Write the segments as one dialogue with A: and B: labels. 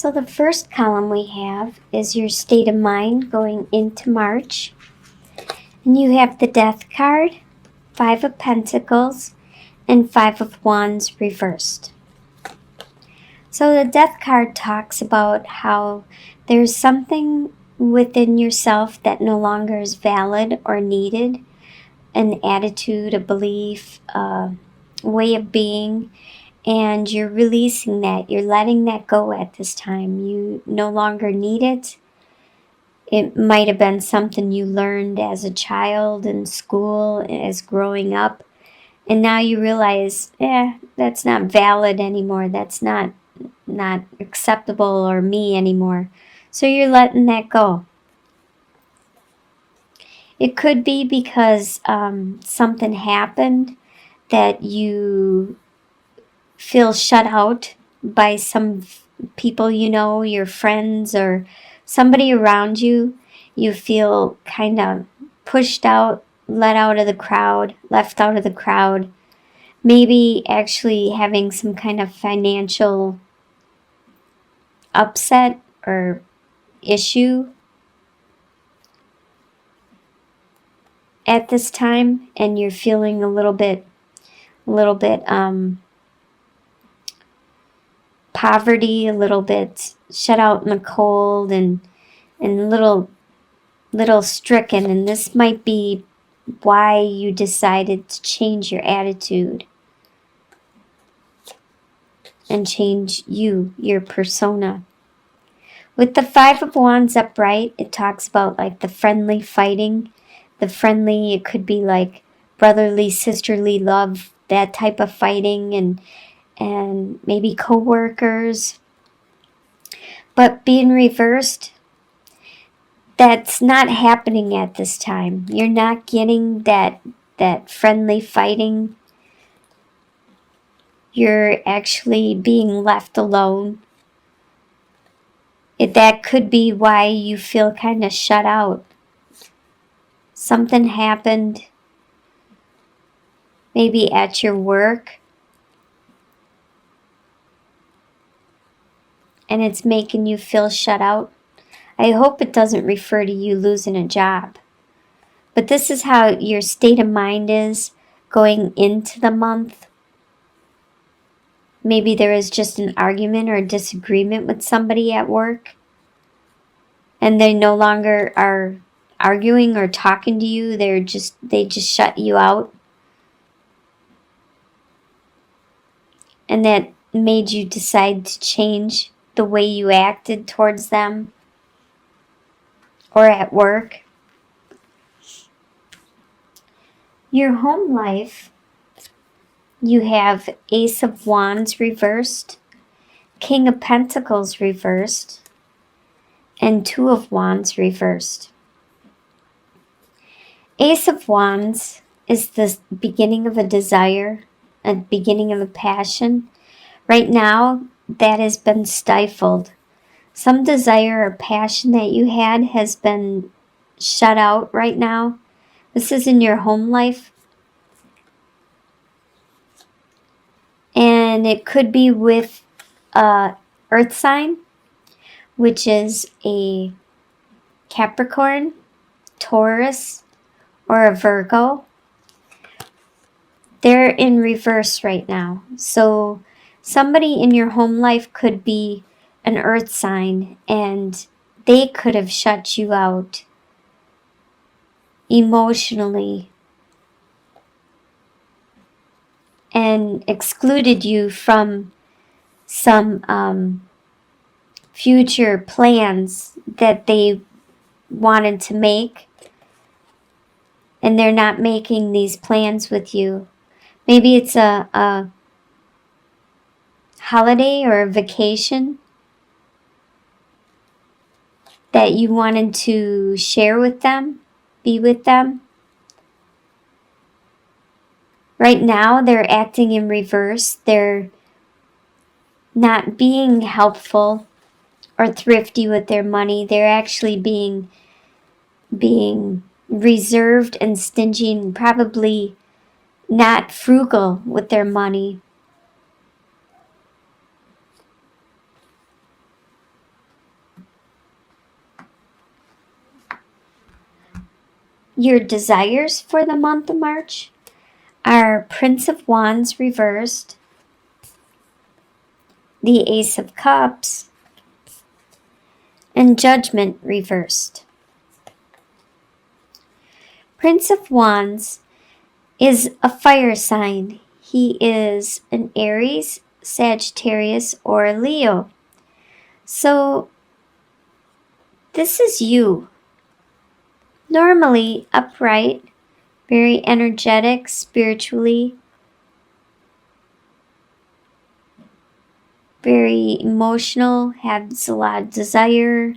A: So the first column we have is your state of mind going into March. And you have the Death card, Five of Pentacles, and Five of Wands reversed. So the Death card talks about how there's something within yourself that no longer is valid or needed. An attitude, a belief, a way of being. And you're releasing that. You're letting that go at this time. You no longer need it. It might have been something you learned as a child in school, as growing up. And now you realize, that's not valid anymore. That's not acceptable or me anymore. So you're letting that go. It could be because something happened that you feel shut out by some people you know, your friends or somebody around you. You feel kind of pushed out, let out of the crowd, left out of the crowd. Maybe actually having some kind of financial upset or issue at this time, and you're feeling a little bit poverty, a little bit shut out in the cold, and little stricken. And this might be why you decided to change your attitude and change your persona. With the Five of Wands upright, it talks about like the friendly fighting. The friendly, it could be like brotherly, sisterly love, that type of fighting, and maybe co-workers. But being reversed, that's not happening at this time. You're not getting that friendly fighting. You're actually being left alone. That could be why you feel kind of shut out. Something happened, maybe at your work, and it's making you feel shut out. I hope it doesn't refer to you losing a job. But this is how your state of mind is going into the month. Maybe there is just an argument or a disagreement with somebody at work, and they no longer are arguing or talking to you. They just shut you out. And that made you decide to change the way you acted towards them or at work. Your home life, you have Ace of Wands reversed, King of Pentacles reversed, and Two of Wands reversed. Ace of Wands is the beginning of a desire, a beginning of a passion. Right now, that has been stifled. Some desire or passion that you had has been shut out right now. This is in your home life. And it could be with a earth sign, which is a Capricorn, Taurus, or a Virgo. They're in reverse right now. So somebody in your home life could be an earth sign, and they could have shut you out emotionally and excluded you from some future plans that they wanted to make, and they're not making these plans with you. Maybe it's a holiday or a vacation that you wanted to share with them, be with them. Right now, they're acting in reverse. They're not being helpful or thrifty with their money. They're actually being reserved and stingy, and probably not frugal with their money. your desires for the month of March are Prince of Wands reversed, the Ace of Cups, and Judgment reversed. Prince of Wands is a fire sign. He is an Aries, Sagittarius, or a Leo. So this is you. Normally upright, very energetic spiritually, very emotional, has a lot of desire,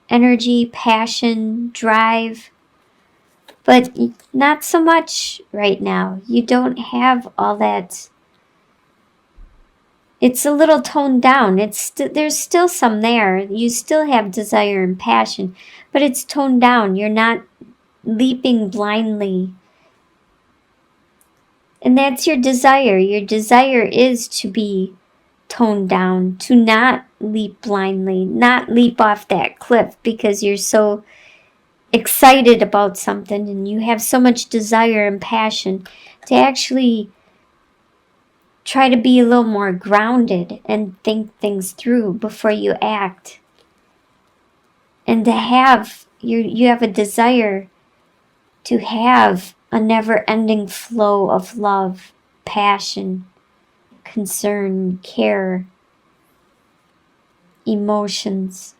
A: energy, passion, drive, but not so much right now. You don't have all that. It's a little toned down. There's still some there. You still have desire and passion, but it's toned down. You're not leaping blindly. And that's your desire. Your desire is to be toned down, to not leap blindly, not leap off that cliff because you're so excited about something and you have so much desire and passion, to actually try to be a little more grounded and think things through before you act. And to have, you have a desire to have a never-ending flow of love, passion, concern, care, emotions.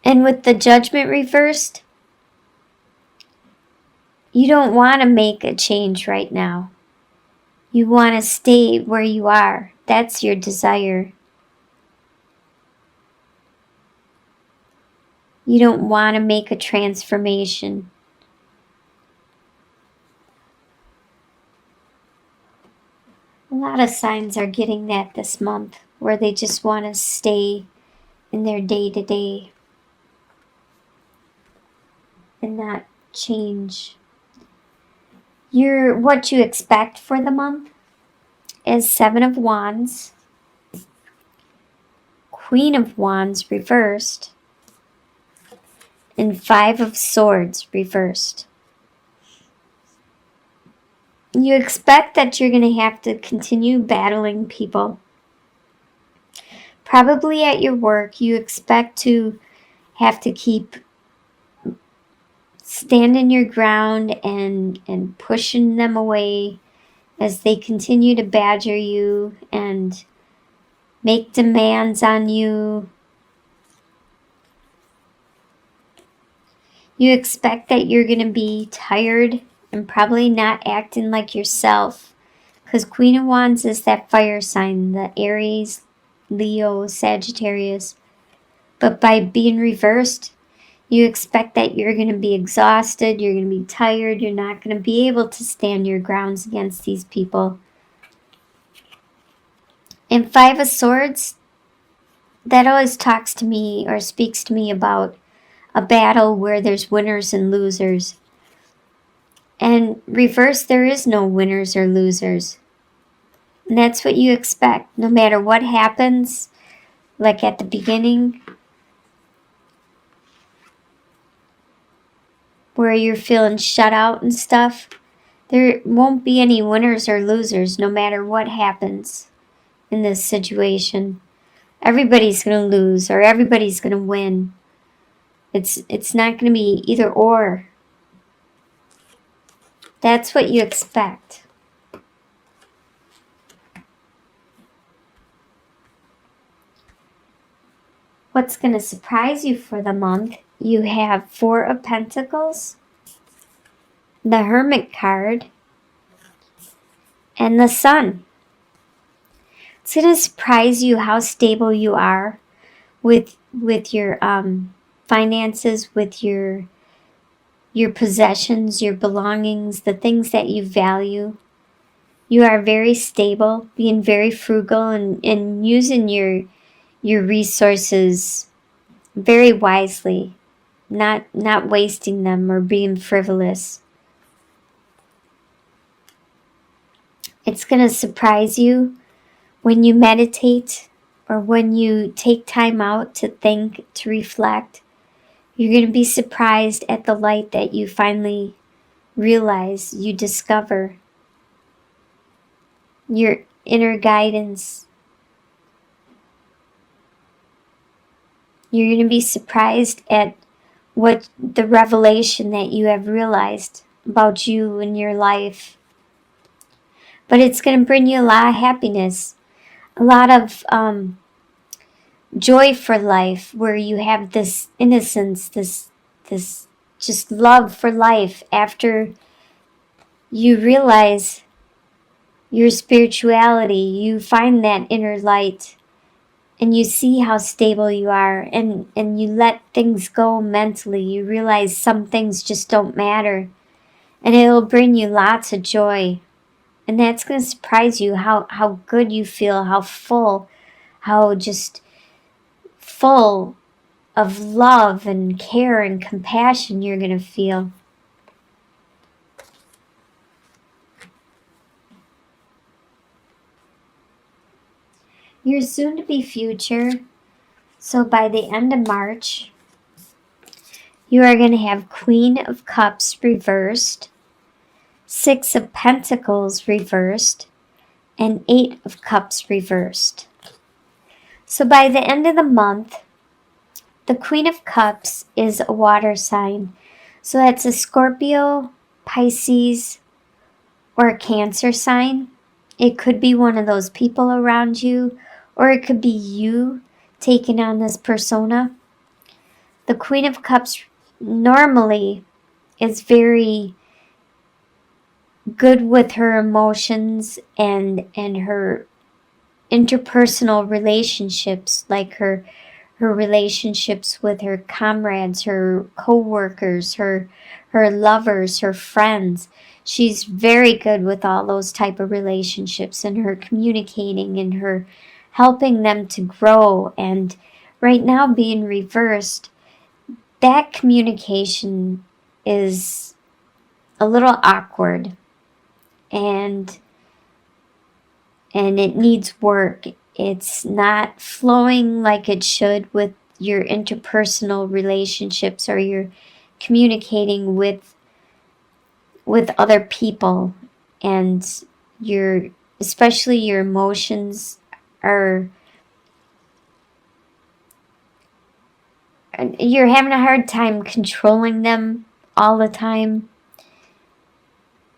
A: And with the Judgment reversed, you don't want to make a change right now. You want to stay where you are. That's your desire. You don't want to make a transformation. A lot of signs are getting that this month, where they just want to stay in their day-to-day and not change. What you expect for the month is 7 of Wands, Queen of Wands reversed, and 5 of Swords reversed. You expect that you're going to have to continue battling people. Probably at your work, you expect to have to keep standing your ground and pushing them away as they continue to badger you and make demands on you. You expect that you're going to be tired and probably not acting like yourself, because Queen of Wands is that fire sign, the Aries, Leo, Sagittarius. But by being reversed, you expect that you're going to be exhausted, you're going to be tired, you're not going to be able to stand your grounds against these people. And 5 of Swords, that always talks to me or speaks to me about a battle where there's winners and losers. And reverse, there is no winners or losers. And that's what you expect. No matter what happens, like at the beginning, where you're feeling shut out and stuff, there won't be any winners or losers no matter what happens in this situation. Everybody's going to lose or everybody's going to win. It's not going to be either or. That's what you expect. What's going to surprise you for the month? You have 4 of Pentacles, the Hermit card, and the Sun. It's going to surprise you how stable you are with your finances, with your possessions, your belongings, the things that you value. You are very stable, being very frugal and using your resources very wisely, not wasting them or being frivolous. It's going to surprise you when you meditate or when you take time out to think, to reflect. You're going to be surprised at the light that you finally realize, you discover. Your inner guidance. You're going to be surprised at what the revelation that you have realized about you and your life. But it's going to bring you a lot of happiness, a lot of joy for life, where you have this innocence, this just love for life after you realize your spirituality. You find that inner light and you see how stable you are, and you let things go mentally. You realize some things just don't matter, and it'll bring you lots of joy. And that's going to surprise you how good you feel, how full, how just full of love and care and compassion you're going to feel. Your soon-to-be future, so by the end of March, you are going to have Queen of Cups reversed, Six of Pentacles reversed, and Eight of Cups reversed. So by the end of the month, the Queen of Cups is a water sign. So that's a Scorpio, Pisces, or a Cancer sign. It could be one of those people around you, or it could be you taking on this persona. The Queen of Cups normally is very good with her emotions and her interpersonal relationships, like her relationships with her comrades, her co-workers, her lovers, her friends. She's very good with all those type of relationships, and her communicating and her helping them to grow. And right now, being reversed, that communication is a little awkward, and it needs work. It's not flowing like it should with your interpersonal relationships, or you're communicating with other people, and especially your emotions you're having a hard time controlling them all the time.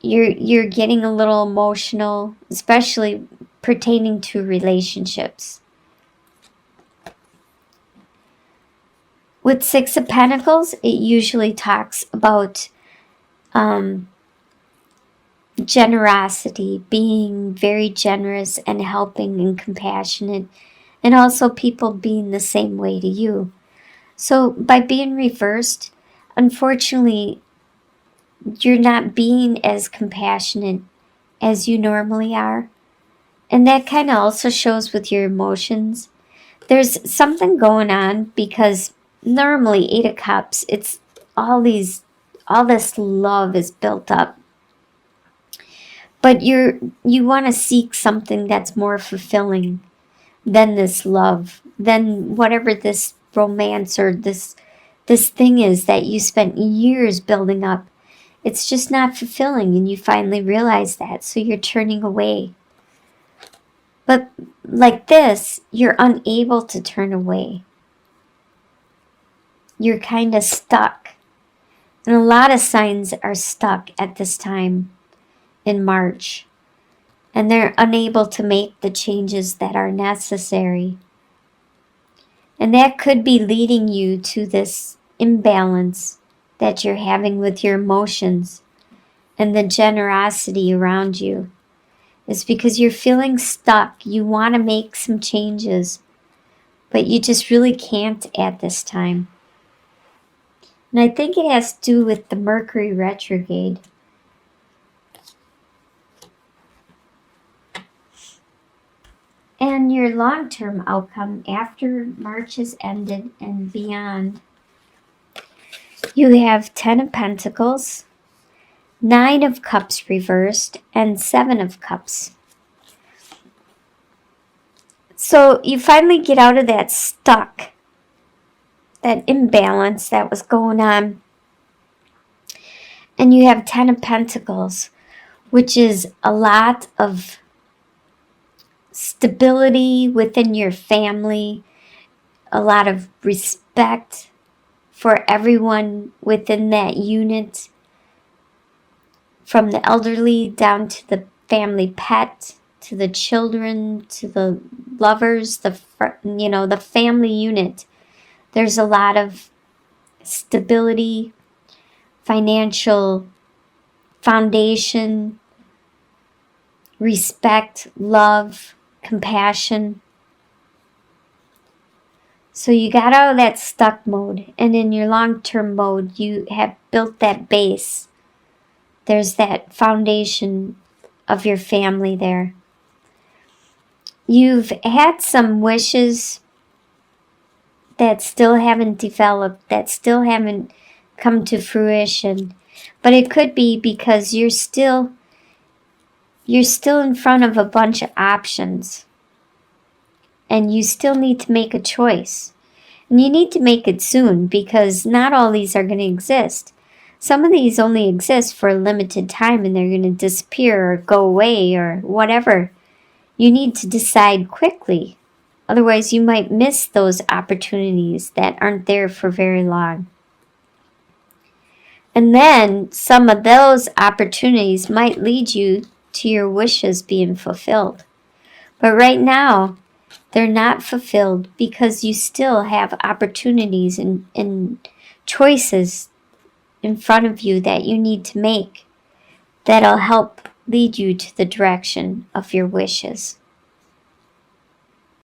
A: You're getting a little emotional, especially pertaining to relationships. With Six of Pentacles, it usually talks about generosity, being very generous and helping and compassionate, and also people being the same way to you. So by being reversed, unfortunately, you're not being as compassionate as you normally are. And that kind of also shows with your emotions. There's something going on, because normally Eight of Cups, it's all this love is built up. But you want to seek something that's more fulfilling than this love, than whatever this romance or this thing is that you spent years building up. It's just not fulfilling, and you finally realize that, so you're turning away. But like this, you're unable to turn away. You're kind of stuck. And a lot of signs are stuck at this time in March, and they're unable to make the changes that are necessary. And that could be leading you to this imbalance that you're having with your emotions and the generosity around you. It's because you're feeling stuck. You want to make some changes, but you just really can't at this time. And I think it has to do with the Mercury retrograde. And your long-term outcome after March has ended and beyond, you have 10 of Pentacles, 9 of Cups reversed, and 7 of Cups. So you finally get out of that stuck that imbalance that was going on. And you have 10 of Pentacles, which is a lot of stability within your family, a lot of respect for everyone within that unit, from the elderly down to the family pet, to the children, to the lovers, the family unit. There's a lot of stability, financial foundation, respect, love, compassion. So you got out of that stuck mode, and in your long-term mode, you have built that base. There's that foundation of your family there. You've had some wishes that still haven't developed, that still haven't come to fruition. But it could be because you're still in front of a bunch of options. And you still need to make a choice. And you need to make it soon, because not all these are going to exist. Some of these only exist for a limited time and they're going to disappear or go away or whatever. You need to decide quickly. Otherwise, you might miss those opportunities that aren't there for very long. And then some of those opportunities might lead you to your wishes being fulfilled. But right now, they're not fulfilled because you still have opportunities and choices in front of you that you need to make that'll help lead you to the direction of your wishes.